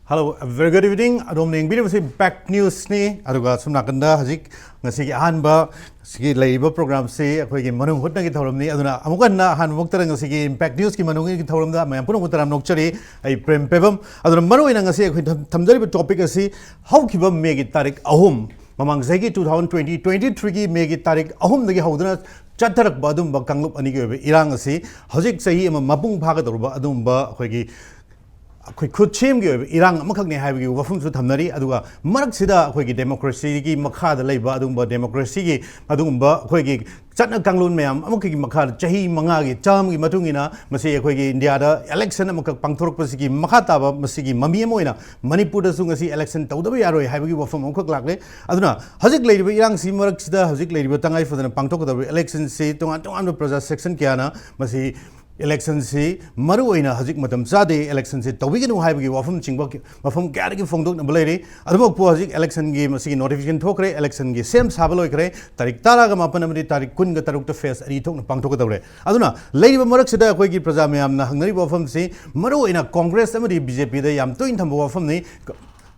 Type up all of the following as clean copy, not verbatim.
Hello, very good evening. Adom ning video si back news ni aduga sumna kanda hajik ngasi ki ahanba sigi leiba program si akoi ki Manung Hutna ki thoram ni aduna amukan na han muktara ngasi ki impact news ki Manung ki thoram da mayam puno mutaram nokchari ai prem pebam aduna manu ina ngasi akoi thamjari topic asi how kibam me ki tarik ahum mamang zagi 2023 ki me ki tarik ahum dagi hauduna chatharak ba adum ba kanglup ani ki irang asi hajik sahi ama mapung phaga dorba adum ba akoi ki खुद same की इरांग मखकने हाइबगी वफमसु थमनरी अदुगा मरकसिदा अखोइगी democracy की मखादा लेबा अदुंबा democracy की अदुंबा अखोइगी चटना कांगलुन मयाम अमुकगी मखादा चाही मंगागी चाम की मतुंगिना मसे अखोइगी इंडियादा इलेक्शन अमुक पांगथोरकपसिगी मखा ताबा मसिगी ममी अमोइना मणिपुर दसु ngasi इलेक्शन तौदबा यारोय हाइबगी वफम अमुक लाकले अदुना हजिक लेरिबा इरांग सि मरकसिदा हजिक लेरिबा तंगाई फदना पांगथोकदबा इलेक्शन सि तोंगान तोंगान प्रजा सेक्शन क्याना मसी इलेक्शन से मरुओइना हजिक मतम चादे इलेक्शन से तौबिगनु हाइबगी वफम चिंगबा मफम क्यारगी फोंदोक नबलेरी अदुमक पो हजिक इलेक्शन गी मसिगी नोटिफिकेशन थोकरे इलेक्शन गी सेम साबा लोइखरे तारिख 13 गा मापन अमदि तारिख कुन गा तरुक फेस अरि थोकना पांगथोकदौरे अदुना लेरिबा मरकसिदा अखोइगी प्रजा मयामना हंगनरि वफम से मरुओइना कांग्रेस अमदि बीजेपी दा याम तोइन थंबो वफम नि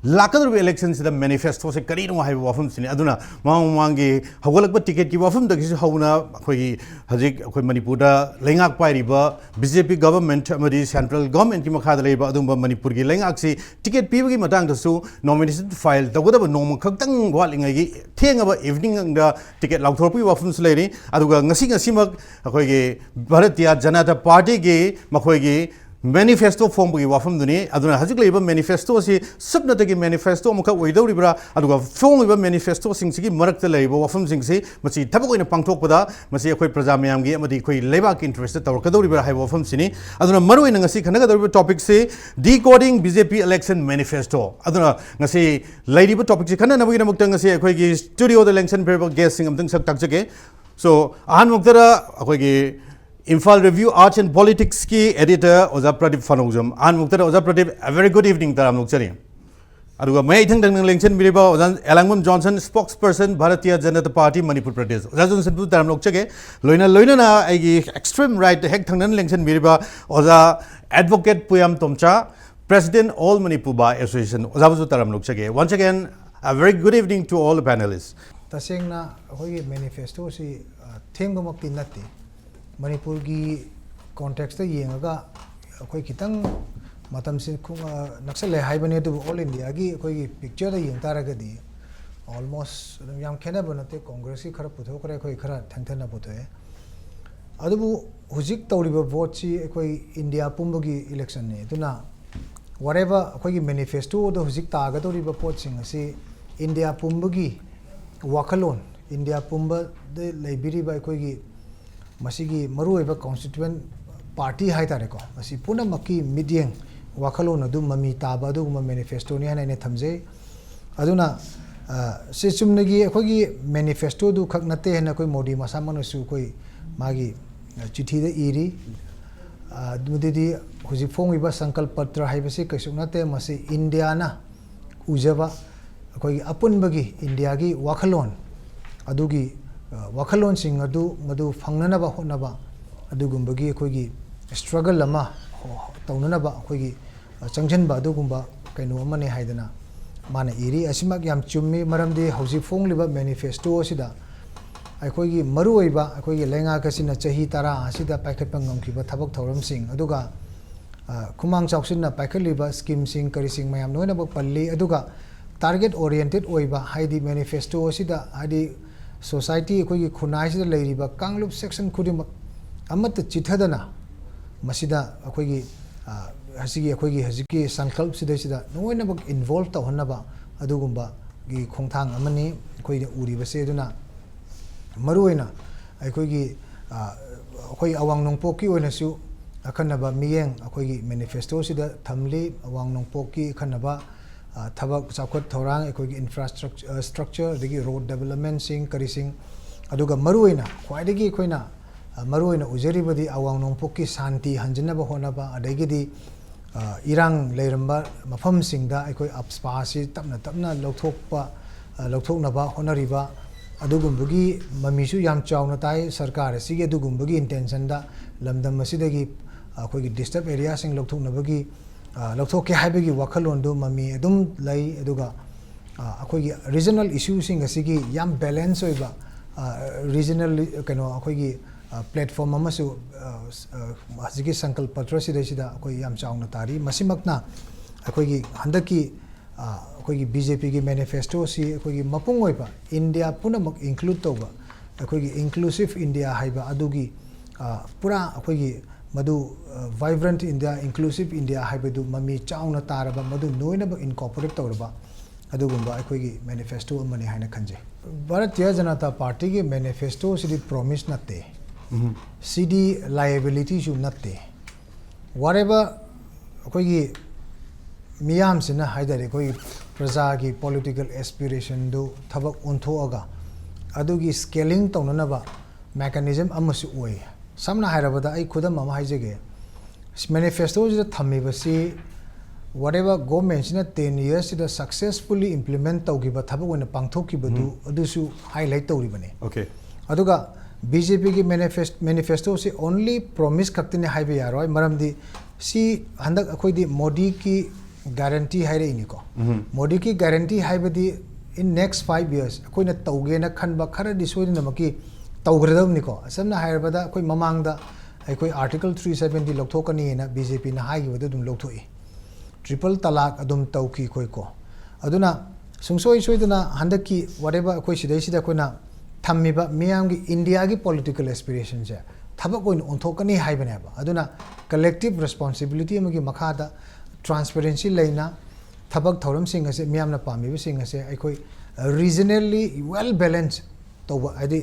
लाकदर इलेक्शन से मैनिफेस्टो से करी है वफम से अदुना मांगी हौगलक टिकेट की वफम दगी हौना अखोई हजिक अखोई मणिपुर लेंगाक पाइरिबा बीजेपी गवर्नमेंट अमदी सेंट्रल गवर्नमेंट की मखादा लेबा अदुंबा मणिपुर की लेंगाक से टिकेट पीबगी मतंगदसु नॉमिनेशन फाइल तगदब नोम खक्तंग वालिंगगी थेंगबा इवनिंग दा टिकेट लाउथोरपी वफम से लेरी अदुगा ngasi ngasimak अखोई भारतीय जनता पार्टी की मखोई Manifesto form की वाफम दुनी अदुना हजिक लेबा manifesto से सबनते की manifesto अमुका ओइदौरिब्रा अदुगा फोंग लेबा manifesto सिंगसी की मरकते लेबा वाफम सिंगसी मसी थबक ओइना पांगथोकपदा मसी अखोई प्रजा मयामगी अमदि अखोई लेबा की इंटरेस्ट तौरकदौरिब्रा हाइ वाफम सिनी अदुना मरु ओइना ngasi खनगदौरिबा टॉपिक से decoding BJP election manifesto अदुना ngasi लेरिबा टॉपिक से खननबगी नमुक्ता ngasi अखोई की स्टूडियो द इलेक्शन पेपर गेस्ट सिंग अमतंग सक तकजके सो आहान मुक्तरा अखोई की Infal Review Arts and Politics की editor Oza Pradip Fanojum an muktara Oza Pradip a very good evening taram nokchari aduga mai thang dang election biriba Ozan Elangmun Johnson spokesperson Bharatiya Janata Party Manipur Pradesh Oza Johnson bu taram nokchage loina na aigi extreme right hek thang dan election biriba Oza advocate Puyam Tomcha president All Manipur Bar Association Oza bu taram nokchage once again a very good evening to all the panelists tasengna hoi manifesto si themgamak tinati Manipur की context ता ये इंगा कोई कितंग मतम से नक्सल है बने तो all India की कोई पिक्चर ता ये इंतारा के दी almost याम कहना बनते कांग्रेस की खरा पुथो करे कोई खरा थंथना पुथो है अदबु हुजिक तौरिबा वोट सी कोई इंडिया पुंब की इलेक्शन ने तो ना whatever कोई मैनिफेस्टो तो हुजिक तागा तौरिबा पोट सिंग से इंडिया पुंब की वाकलोन इंडिया पुंब दे लाइब्रेरी कोई की मसीगी मरुएबा कॉन्स्टिट्यूएंट पार्टी हाई तारेको मसी पुनमकी मीडियंग वाखलोन अदु ममी ताबा अदुगुम मैनिफेस्टो नि हाने थमजे अदुना से चुमनगी अखोगी मैनिफेस्टो दु खक नते हेना कोई मोदी मसा मनसु कोई मागी चिठी दे इरी दुदिदी हुजि फोंगिबा संकल्प पत्र हाइबसे कैसु नते मसी इंडिया ना उजबा अखोगी अपुनबगी इंडिया की वाखलोन अदुगी वाखलोन सिंग अदु मदु फंगननबा होनबा अदुगुंबगी अखोगी स्ट्रगल लमा तौननबा अखोगी चंगजनबा अदुगुंबा कैनो अमने हाइदना माने इरी असिमक याम चुम्मी मरमदे हौजि फोंगलिबा मैनिफेस्टो सिदा अखोगी मरुओइबा अखोगी लेंगा कसिना चाही 10 असिदा पाइखतपा ngamkiba thabak thauram sing aduga khumang chausinna paikhatliba scheme sing kari sing mayam noina ba palli aduga target oriented oiba haidi manifesto sida haidi society कोई खुनाई से लेरीबा कांगलुप सेक्शन खुदिम अमत चिथदना मसिदा अखोगी हसिगी अखोगी हजिकी संकल्प सिदा नोइना बक इन्वॉल्व तहनबा अदुगुंबा गी खोंथांग अमनी अखोई उरिबसे दुना मरुइना अखोगी अखोई अवांग नोंपोकी ओइनासु अखनबा मियेंग अखोगी मैनिफेस्टो सिदा थमली अवांग नोंपोकी खनबा थबक चाखत थौरांग अखोगी इंफ्रास्ट्रक्चर दगी रोड डेवलपमेंट सिंग करिसिंग अदुगा मरुइना ख्वाइदगी अखोइना मरुइना उजरिबदी अवांग नोंपोकी शांति हंजनबा होनबा अदगिदी इरांग लेरंबा मफम सिंगदा अखोई अपस्पासी तपना लौथोकनबा होनरिबा अदुगुंबगी ममीसु याम चावना ताई सरकार सिगे अदुगुंबगी इंटेंशन दा लमदम मसिदगी अखोगी डिस्टर्ब एरिया सिंग लौथोकनबगी ꯂꯧꯊꯣꯛꯀꯦ ꯍꯥꯏꯕꯒꯤ ꯋꯥꯈꯜꯂꯣꯟꯗꯨ ꯃꯃꯤ ꯑꯗꯨꯝ ꯂꯩ ꯑꯗꯨꯒ ꯑꯩꯈꯣꯏꯒꯤ ꯔꯤꯖꯅꯦꯜ ꯏꯁꯨꯁꯤꯡ ꯑꯁꯤꯒꯤ ꯌꯥꯝ ꯕꯦꯂꯦꯟꯁ ꯑꯣꯏꯕ ꯔꯤꯖꯅꯦꯜ ꯀꯩꯅꯣ ꯑꯩꯈꯣꯏꯒꯤ ꯄ꯭ꯂꯦꯠꯐꯣꯝ ꯑꯃꯁꯨ ꯍꯧꯖꯤꯛꯀꯤ ꯁꯪꯀꯜ ꯄꯠꯇ꯭ꯔꯁꯤꯗꯩꯁꯤꯗ ꯑꯩꯈꯣꯏ ꯌꯥꯝ ꯆꯥꯎꯅ ꯇꯥꯔꯤ ꯃꯁꯤꯃꯛꯅ ꯑꯩꯈꯣꯏꯒꯤ ꯍꯟꯗꯛꯀꯤ ꯑꯩꯈꯣꯏꯒꯤ BJPꯒꯤ ꯃꯦꯅꯤꯐꯦꯁꯇꯣꯁꯤ ꯑꯩꯈꯣꯏꯒꯤ ꯃꯄꯨꯡ ꯑꯣꯏꯕ ꯏꯟꯗꯤꯌꯥ ꯄꯨꯝꯅꯃꯛ ꯏꯟꯀ꯭ꯂꯨꯗ ꯇꯧꯕ ꯑꯩꯈꯣꯏꯒꯤ ꯏꯟꯀ꯭ꯂꯨꯁꯤቭ ꯏꯟꯗꯤꯌꯥ ꯍꯥꯏꯕ ꯑꯗꯨꯒꯤ ꯄꯨꯔꯥ ꯑꯩꯈꯣꯏꯒꯤ ꯃꯗꯨ ꯚꯥꯏꯕ꯭ꯔꯦꯟꯠ ꯏꯟꯗꯤꯌꯥ ꯏꯟꯀ꯭ꯂꯨꯁꯤቭ ꯏꯟꯗꯤꯌా ꯍꯥꯏꯕꯗꯨ ꯃꯃꯤ ꯆꯥꯎꯅ ꯇꯥꯔꯕ ꯃꯗꯨ ꯂꯣꯏꯅꯃꯛ ꯏꯟꯀꯣꯄꯔꯦꯠ ꯇꯧꯔꯕ ꯑꯗꯨꯒꯨꯝꯕ ꯑꯩꯈꯣꯏꯒꯤ ꯃꯦꯅꯤꯐꯦꯁꯇꯣ ꯑꯃꯅꯤ ꯍꯥꯏꯅ ꯈꯟꯖꯩ ꯚꯥꯔꯠꯇꯤꯌ ꯖꯅꯇꯥ ꯄꯥꯔꯇꯤꯒꯤ ꯃꯦꯅꯤꯐꯦꯁꯇꯣꯁꯤꯗꯤ ꯄ꯭ꯔꯣꯃꯤꯁ ꯅꯠꯇꯦ ꯁꯤꯗꯤ ꯂꯥꯏꯑꯦꯕꯤꯂꯤꯇꯤꯁꯨ ꯅꯠꯇꯦ ꯋꯥꯔꯦꯕ ꯑꯩꯈꯣꯏꯒꯤ ꯃꯤꯌꯥꯝꯁꯤꯅ ꯍꯥꯏꯇꯥꯔꯦ ꯑꯩꯈꯣꯏꯒꯤ ꯄ꯭ꯔꯖꯥꯒꯤ ꯄꯣꯂꯤꯇꯤꯀꯦꯜ ꯑꯦꯁꯄꯤꯔꯦꯁꯟꯗꯨ ꯊꯕꯛ ꯑꯣꯟꯊꯣꯛꯑꯒ ꯑꯗꯨꯒꯤ ꯁ꯭ꯀꯦꯂꯤꯡ ꯇꯧꯅꯅꯕ ꯃꯦꯀꯥꯅꯤꯖꯝ ꯑꯃꯁꯨ ꯑꯣꯏ ꯁꯝꯅ ꯍꯥꯏꯔꯕꯗ ꯑꯩ ꯈꯨꯗꯝ ꯑꯃ ꯍꯥꯏꯖꯒꯦ ꯃꯦꯅꯤꯐꯦꯁꯇꯣꯁꯤꯗ ꯊꯝꯃꯤꯕꯁꯤ whatever ꯒꯣꯔꯃꯦꯟꯁꯤꯅ 10 yearsꯁꯤꯗ ꯁꯛꯁꯦꯁꯐꯨꯜꯂꯤ ꯏꯝꯄ꯭ꯂꯤꯃꯦꯟꯠ ꯇꯧꯈꯤꯕ ꯊꯕꯛ ꯑꯣꯏꯅ ꯄꯥꯡꯊꯣꯛꯈꯤꯕꯗꯨ ꯑꯗꯨꯁꯨ ꯍꯥꯏꯂꯥꯏꯠ ꯇꯧꯔꯤꯕꯅꯤ ꯑꯗꯨꯒ BJPꯒꯤ ꯃꯦꯅꯤꯐꯦꯁꯇꯣꯁꯤ ꯑꯣꯟꯂꯤ ꯄ꯭ꯔꯣꯃꯤꯁ ꯈꯛꯇꯅꯤ ꯍꯥꯏꯕ ꯌꯥꯔꯣꯏ ꯃꯔꯝꯗꯤ ꯁꯤ ꯍꯟꯗꯛ ꯑꯩꯈꯣꯏꯗꯤ ꯃꯣꯗꯤꯒꯤ ꯒꯥꯔꯦꯟꯇꯤ ꯍꯥꯏꯔꯛꯏꯅꯤꯀꯣ ꯃꯣꯗꯤꯒꯤ ꯒꯥꯔꯦꯟꯇꯤ ꯍꯥꯏꯕꯗꯤ in next 5 years ꯑꯩꯈꯣꯏꯅ ꯇꯧꯒꯦꯅ ꯈꯟꯕ ꯈꯔꯗꯤ ꯁꯣꯏꯗꯅꯃꯛꯀꯤ ꯇꯧꯒ꯭ꯔꯗꯕꯅꯤꯀꯣ ꯑꯁꯝꯅ ꯍꯥꯏꯔꯕꯗ ꯑꯩꯈꯣꯏ ꯃꯃꯥꯡꯗ ꯑꯩꯈꯣꯏ आर्टिकल 370 ꯂꯧꯊꯣꯛꯀꯅꯤꯅ BJPꯅ ꯍꯥꯏꯈꯤꯕꯗꯨ ꯑꯗꯨꯝ ꯂꯧꯊꯣꯛꯏ ट्रिपल तलाक अदुम तौकी कोई को अदुना सुंगसोई सोइदना हंदकी whatever अखोई सिदैसिदा अखोइना थम्मिबा मियामगी इंडिया की पॉलिटिकल एस्पिरेशन से थबक ओइन ओंथोकनी हाइबनेबा अदुना कलेक्टिव रिस्पांसिबिलिटी अमगी मखादा ट्रांसपेरेंसी लेना थबक थौरम सिंग असे मियामना पामिबा सिंग असे अखोई रीजनली वेल बैलेंस तौबा आदि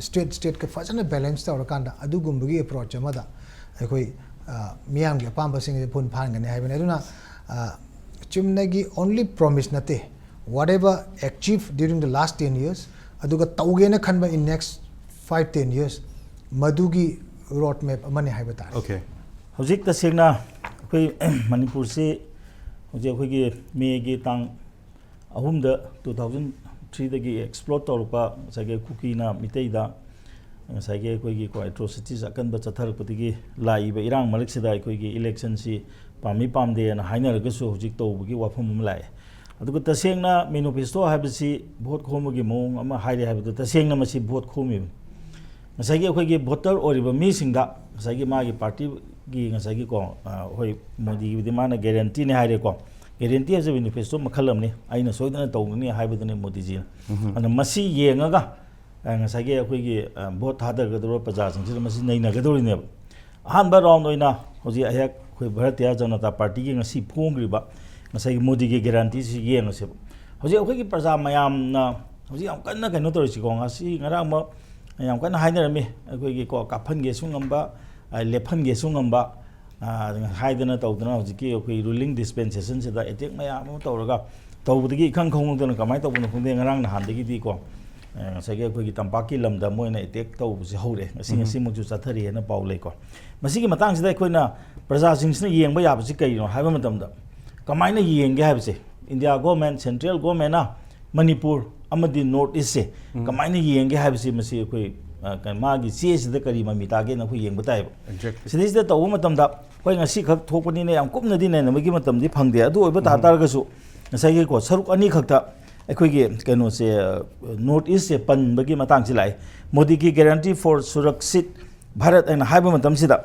स्टेट का फजना बैलेंस तौरकांदा अदुगुंबगी अप्रोच अमदा अखोई मियामगी अपांबा सिंग पुन फानगने हाइबने अदुना चुमनगी ओनली प्रॉमिस नते whatever achieved during the last 10 years aduga tawgena khanba in next 5-10 years madugi road map amane haiba ta okay hojik ta sengna koi manipur se hoje khoi gi me gi tang ahum da 2003 da gi explode torpa sage kuki na mitei da sage khoi gi ko atrocities akan ba chathar patigi lai ba irang malik sida khoi gi election si पामी पामदे ना हाइनरगसु हुजिक तौबगी वाफम लाए अदुग तसेंगना manifesto हाइबसी vote खोमगी मोंग अमा हाइरे हाइबदु तसेंगना मसी vote खोमि ngसागी अखोगी voter ओरिबा मीसिंगदा ngसागी मागी party गी ngसागी को होय मोदी गी माना guarantee ने हाइरे को गारंटी एज मैनिफेस्टो मखलमने आइना सोइदना तौगनी हाइबदने मोदी जी अन मसी येंगागा ngसागी अखोगी भोट थादरगदरो प्रजा सिंग मसी नैनागदोरिने अहानबा राउंड ओइना होजि अयक कोई भारतीय जनता पार्टी की ngasi फोंग्रिबा ngसाई मोदी की गारंटी से येंगसे होजि अखोगी प्रजा मयाम ना होजि याम कन्ना कनो तोरिसि को ngasi ngarang ma याम कन्ना हाइनरमी अखोगी को काफन गे सुंगंबा लेफन गे सुंगंबा हाइदना तौदना होजि की अखोई रूलिंग डिस्पेंसेशन से दा एटेक मयाम तौरगा तौबदगी खंग खंगदना कमाय तौबना खुंदे ngarang na handगी दी को ngसाई अखोगी तंपाकी लमदा मोइना एटेक तौबसि हौरे ngasi मजु चाथरी हेना पाउ लेको मसीगी मतंग सिदा अखोइना प्रजा सिंगसिना येंबा याबसि कइनो हाइबा मतमदा कमाइना येंगे हाइबसे इंडिया गवर्नमेंट सेंट्रल गवर्नमेंट ना मणिपुर अमदि नॉर्थ ईस्ट से कमाइना येंगे हाइबसि मसी अखोइ मागी चेसिदा करी ममि तागे ना अखोइ येंबा ताइब सिदिसदा तौबा मतमदा अखोइ ngasi खक थोपनिने याम कुमनदि नैनमगी मतमदि फंगदे अदु ओइबा तातारगसु ngसाइगे को सरुक अनि खक्ता अखोइगे कनो से नॉर्थ ईस्ट से पनबगी मतंग सि लाइ मोदी की गारंटी फॉर सुरक्षित भारत एंड हाइबा मतमसिदा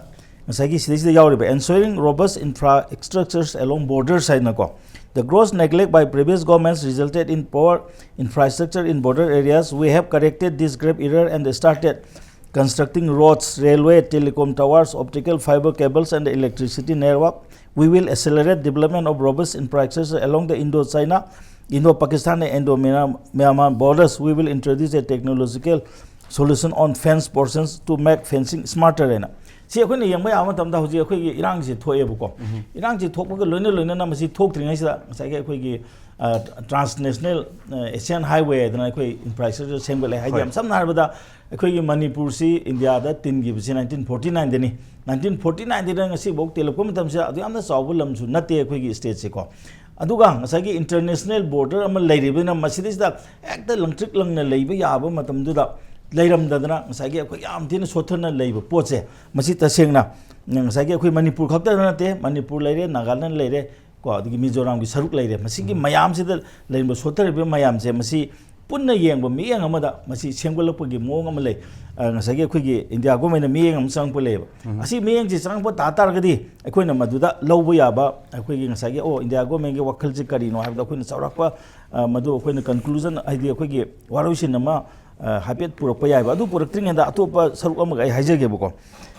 ngसाइगी सिदिसदा यावरिबा ensuring robust infrastructures along borders sainako the gross neglect by previous governments resulted in poor infrastructure in border areas. We have corrected this grave error and started constructing roads, railway, telecom towers, optical fiber cables and electricity network. We will accelerate development of robust infrastructure along the Indo-China, Indo-Pakistan and Indo-Myanmar borders. We will introduce a technological solution on fence portions to make fencing smarter. सी अखोइना यंबा यामा तमदा हुजि अखोइगी इरांग से थोएबको इरांग से थोपगा लोइना लोइना ना मसी थोक्त्रिङैसिदा Saige अखोइगी transnational Asian highway दना अखोइ infrastructure सेमगले हाइदि हम समना हारबदा अखोइगी मणिपुर सी India दा 3 गिबसि 1949 दनि 1949 दिना ngasi बok telecom तमसे अदु यामना चावबु लमसु नते अखोइगी state से को अदुगा ngसाइगी इंटरनेशनल बॉर्डर अमा लैरिबना मसिदिसदा एकदा लंगट्रिक लंगना लैबा याबा मतमदुदा leiramdadana ngasai akhoi yam tin sothana leiba potse masi tasengna ngasai akhoi manipur khakta nate manipur leire nagaland leire ko adigi mizoram gi saruk leire masi gi mayam sida leimba sothare be mayam se masi punna yengba miyeng amada masi senggolapagi mong am lei ngasai akhoi gi india government miyeng am sangpa leiba asi miyeng ji sangpa tatar gadi akhoi na maduda lawba yaba akhoi gi ngasai o india government gi wakhal ji kari no habda akhoi na saurakpa madu akhoi na conclusion aidi akhoi gi waroisin ama habit purak payai ba adu purak tring enda atopa saruk am gai haije ge boko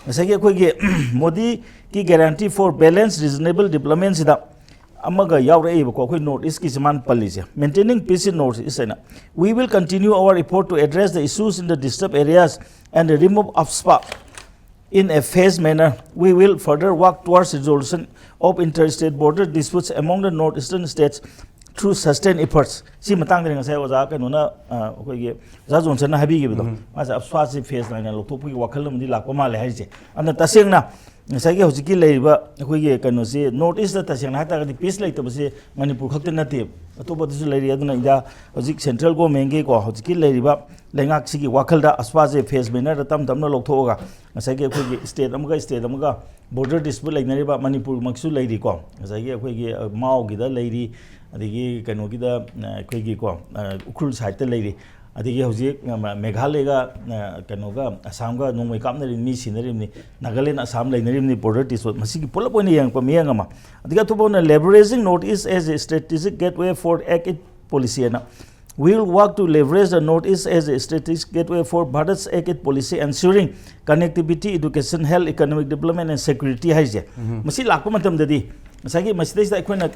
ngasai akhoi gi modi ki guarantee for balanced reasonable development sida amaga yaure bako akhoi north east ki saman palise maintaining peace in north east na we will continue our effort to address the issues in the disturbed areas and remove obstacles in a phased manner. We will further work towards resolution of interstate border disputes among the northeastern states through sustained efforts. Si matang ding ngasai oja ka nuna akhoi ge ja johnson na habi ge bido asa abswas si phase line lo topu gi wakhal mdi lakpa ma le haise amna tasengna ngasai ge hojiki leiba akhoi ge kanu si north east ta tasengna hata ga peace lei ta base manipur khakte na te atopa disu leiri aduna ida hojik central government ge ko hojiki leiriba lengak sigi wakhal da aspas e phase manner da tam tam na lokthoga ngasai ge akhoi ge state amaga border dispute lainariba manipur maksu leiri ko ngasai ge akhoi ge mau gi da leiri adigi kanu gi da akhoi gi ko ukhul side ta leiri adigi hojik meghalaya ga kanu ga assam ga nongmai kamnari mi sinari ni nagaland assam lainari ni border dispute masigi pulap oina yang pa miyang ama adiga thobona leveraging northeast as a strategic gateway for act policy na we will work to leverage the northeast as a strategic gateway for Bharat's act policy ensuring connectivity education health economic development and security haije masi lakpa matam dadi masagi masida sida akhoi na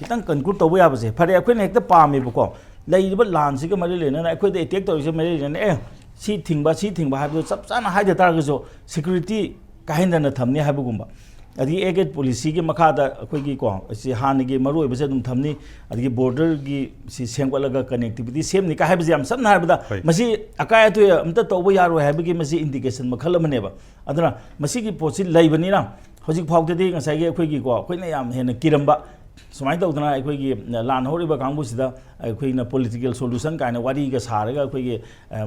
kitang conclude tawba yabase phare akhoi na ekta pame bako leiba lan siga mari lena akhoi da attack tawise mari lena si thingba habu chap chana haida targajo security kahinda na thamni habugumba adi aggregate policy gi makhada akhoi gi ko si han gi maru bese dum thamni adi border gi si sengwalaga connectivity sem ni ka habu jam samna habda masi akaya tu amta tawba yaro habu gi masi indication makhala maneba aduna masi gi posi leibani na hojik phawtedi ngasai gi akhoi gi ko akhoi na yam hena kiramba sumai tawdana akhoi gi lan horiba kangbu sida akhoi na political solution kaina wari ga saraga akhoi gi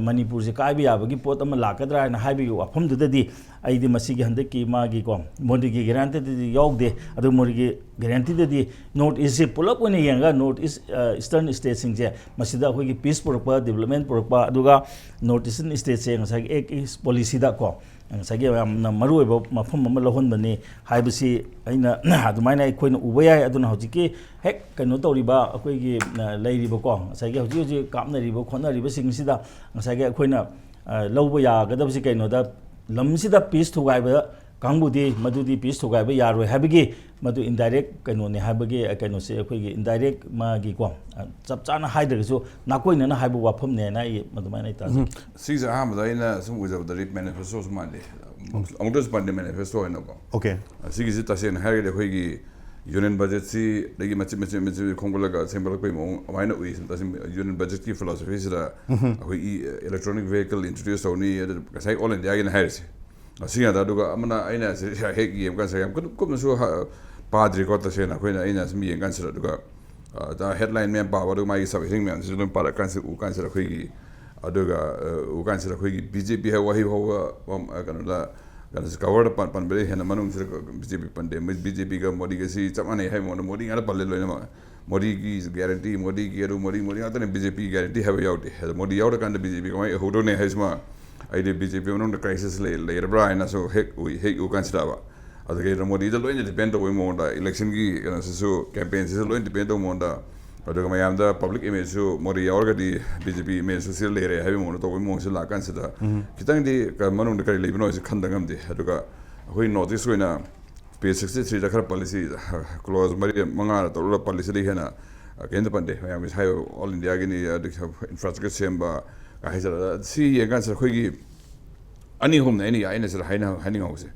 manipur se kai bi yabagi pot ama lakadra na haibi wafam dudadi aidi masigi hande ki ma gi ko modi gi guarantee di yogde adu mori gi guarantee di north east pulap one yanga north east eastern states singje masida akhoi gi peace purpa development purpa aduga north eastern states se ngasai ek is policy da ko ngasai gi na maru eba mafum ama lohon bani haibisi aina adumaina akhoi na ubaya aduna hojiki hek kanu toriba akhoi gi leiriba ko ngasai gi hoji kapna riba khona riba singsida ngasai gi akhoi na lawba ya gadabsi kaino da lamsida peace thugaiba kangbudi madudi peace thugaiba yaroi habigi madu indirect kaino ne habigi kaino se akhoi gi indirect ma gi ko chap chana haidagasu nakoina na haibu wafam ne na madumaina ta sisa hamda ina sum uja da rip manifesto sumande amudus pande manifesto ina ko okay sigi zita sen haride akhoi gi union budget si lagi macam khongolaga sembal ko mo amaina ui tasim union budget ki philosophy sida akhoi electronic vehicle introduce oni kasai all india gin harisi asinga da duga amana aina se hek yem kan sayam ko so padri ko ta sena akhoi na aina smi yen kan sira duga da headline me ba wadu mai sabing me so dum para kan se u kan sira akhoi gi aduga u kan sira akhoi gi bjp ha wahi ho kan la kan se cover pan bere hena manung sira bjp pande bjp ga modi ga si chamane hai modi ngara palle loina ma modi ki guarantee modi ki aru modi atane bjp guarantee have yaute modi yaute kan bjp ga mai hodo ne haisma aide bjp onong the crisis le bra ina so hek u kan sira ba adage modi da loina depend o mo da election gi kan so campaign se loina depend o mo da aduga mayam da public image so modi yaurga di bjp image so sir le re have mo to mo se la kan sida kitang di ka manung da kari le bino se khandangam de aduga hoi notice hoina page 63 da khar policy close mari manga to la policy de hena kenda pande mayam is high all india gi ni infrastructure semba ka haisara si ye kan sir khoi gi ani hum na ni aina sir haina hani ngause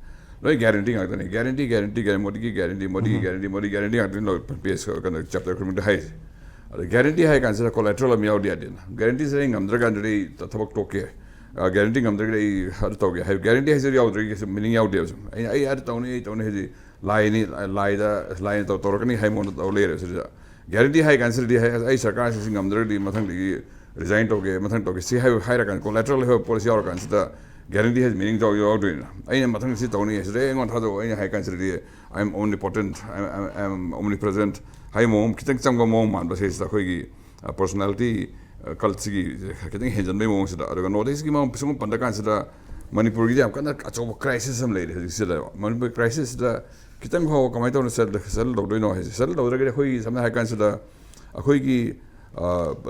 loi guarantee ngak tani guarantee modi gi guarantee ngak tin lo page kan chapter khum de hai guarantee hai kan sir collateral am yaudi adin guarantee sir ngam dra kan de thabak toke guarantee ngam dra de har to ge hai guarantee hai sir yaudi ge meaning yaudi ai ar to ne he line to to kan hai mon to le sir guarantee hai kan sir di hai ai sarkar sir ngam dra di mathang di resign toge mathang toge si hire kan collateral have policy or kan sida guarantee has meaning to you doing aina mathang si tawni is re ngon thado aina hai kan sida I am omnipotent I am omnipresent hai mom kitang chamga mom man ba se sida khoi gi personality culture gi kitang hejan mai mom sida aduga notice gi mom pisum panda kan sida Manipur gi jam kana achob crisis am leide sida Manipur crisis da kitang ho kamai to sel do do no sel do re khoi samna hai kan sida akhoi gi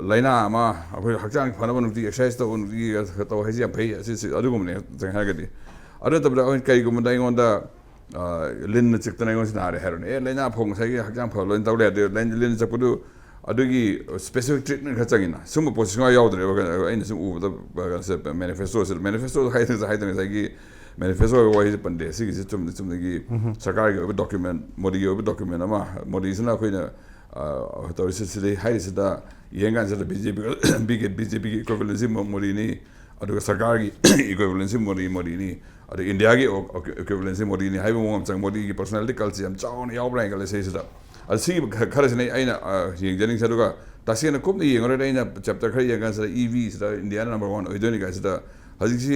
laina ama akhoi hakjang phana nuti exercise to nuti to haji am phei asi adugum ne jang ha gadi adu tabra on kai gum dai on da lin chik tana on sina re haron laina phong sai hakjang phalo in tawle de lin chakpudu adugi specific treatment khachangina sum position ya yaudre aina sum u da se manifesto haidane sai gi manifesto wa hi pande si gi chum gi sarkar gi document modi gi document ama modi sina khoina to si hai si da yengan sa BJP equivalency modi ni aduga sarkar gi equivalency modi ni adu India gi equivalency modi ni hai mo chang modi gi personality culture am chawn yaubra ngal se si da asi kharasne aina yengjaning saduga tasina kup ni yengore aina chapter khari yengan sa EV sa India number 1 oidoni ga sa haji si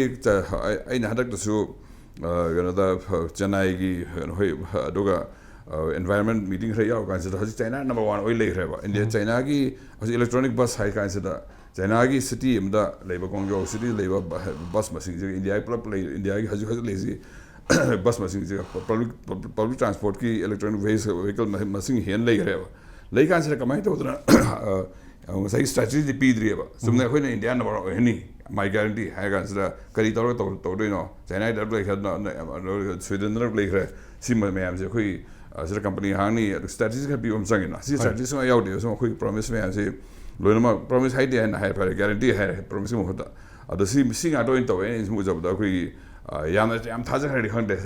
aina hadak to su da Chennai gi hoi aduga environment meeting khari yaw kan sa haji China number 1 oil le khare ba India China gi electronic bus hai kan sa da China gi city amda leiba Guangzhou city leiba bus machine India plus India gi haji lazy bus machine public transport ki electronic vehicle machine hen lei gare ba lei kan se kamai to na sai strategy pi dri ba sumna khoi na India na ba ni my guarantee hai kan se kari to do no China da lei kha na Sweden na lei gare sim me am se khoi se company hang ni strategy ka bi sang na si strategy so yaw de so khoi promise me am se loina ma promise hai de na hai pa guarantee hai promise mo hota ado si sing ato in to en mu jab da khoi yam taja khari khande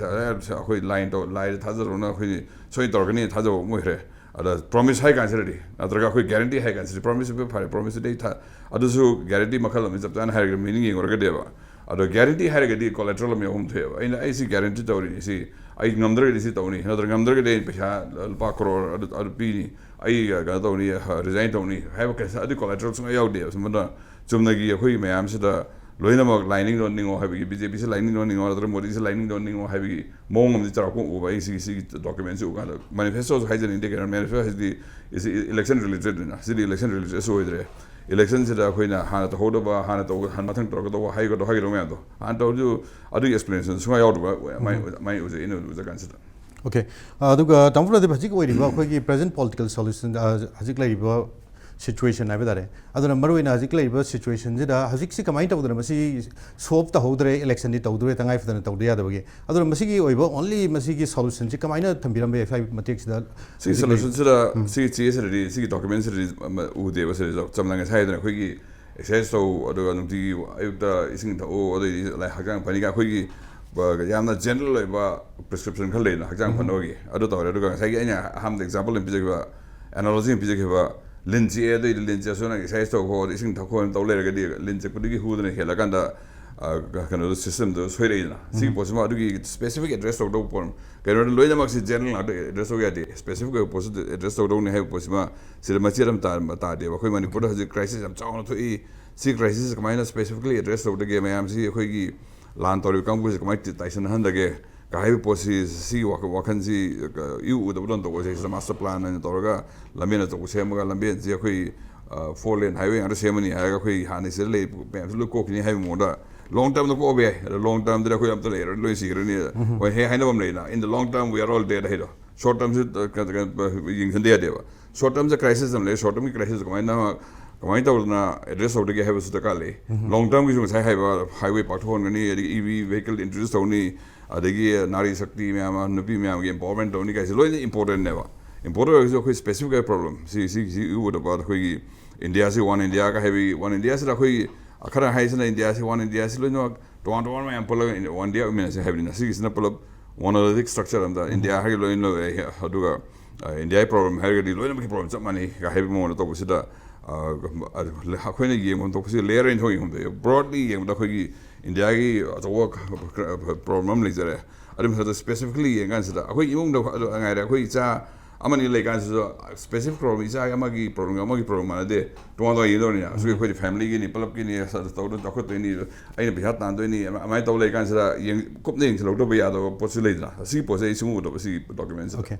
khoi line to line taja rona khoi soi torgani taja mo hre ada promise hai kan seri atraga khoi guarantee hai kan seri promise be phare promise dei tha adu su guarantee makal me japtan hai meaning ngor ga deba adu guarantee hai ga di collateral me hum the ai ai si guarantee to ri si ai ngamdar ri si to ni nadar ngamdar ga dei pesha pa crore adu pi ni ai ga to ni resign to ni hai ka adu collateral su yaw de sumna chumna gi khoi me am sida loina mak lining don ningo habi BJP se lining don ningo adra modi se lining don ningo habi mong am chara ko uba isi documents u kana manifesto has an indicator manifesto has the is election related na city election related so idre election se da khoina hana to hodo ba hana to han mathang to ko hai go hai ro me do an to ju adu explanation so ya do my u ze inu za kan se okay aduga tamfula de bhajik oi riba khoi gi present political solution hajik lai ba situation na bedare aduna maruina hajik lai ba situation jida hajik si kamai tawdana masi solve ta hodre election di tawdure tangai fadana tawdiya da bagi aduna masi gi oiba only masi gi solution ji kamai na thambiram be fai matek sida si solution sida si ri si documents ri u de ba se chamlanga sai da khoi gi access to adu anti ayuta ising ta o adu lai hagang pani ga khoi gi ba yamna general ba prescription khale na hagang phanogi adu to adu ga sai gi anya ham example in bijak ba analogy in bijak ba linji e de linji so na sai to ho ising ta ko to le ga di linji pudi gi hu de hela kan da kana system do so re na si posma adu gi specific address to do pon ga ro lo mak si general address ga di specific post address to do ne he posma si ma chiram ta de ba khoi Manipur ha crisis am chaw to e si crisis ka maina specifically address to de ma am si khoi gi lan to ri kam ku ka mai tai san han da ge ka hai posi si wa kan si yu da don to ko se master plan na to ga lamena to ko se ma ga lambe ji khoi 4 lane highway ar se mani ha ga khoi ha ni se le pe lu ko ki ni hai mo da long term ko be long term da khoi am to le lo si ro ni wa he hai na bam le na in the long term we are all dead ahead short term se ying san de ba short term the crisis am le short term crisis ko mai na kamai to na address out ge have su ta ka le long term ki su sai highway part hon ni EV vehicle introduce to ni adagi nari shakti me ama nupi me am empowerment to ni ka lo important ne ba important is a specific problem si you would about khoi India se one India ka heavy one India se khoi akhara hai se India se one India se lo no to me am polo one India me se heavy na si na polo monolithic structure am da India ha lo no aduga India problem ha ga lo no problem chap mani ka heavy mo to se da khoi na ye mo to se layer in hoi hum de broadly ye mo da khoi India gi work problem le jare adum sa specifically ye ngan sa khoi imung da ngai da khoi cha amani lei kan so specific problem isa amagi problem mana de tuang do yido ni so khoi family gi ni palap gi ni sa to do to to ni ai bi hat tan do ni amai to lei kan sa yeng kop ning lo do ba ya do po su lei da si po se isu do si documents Okay.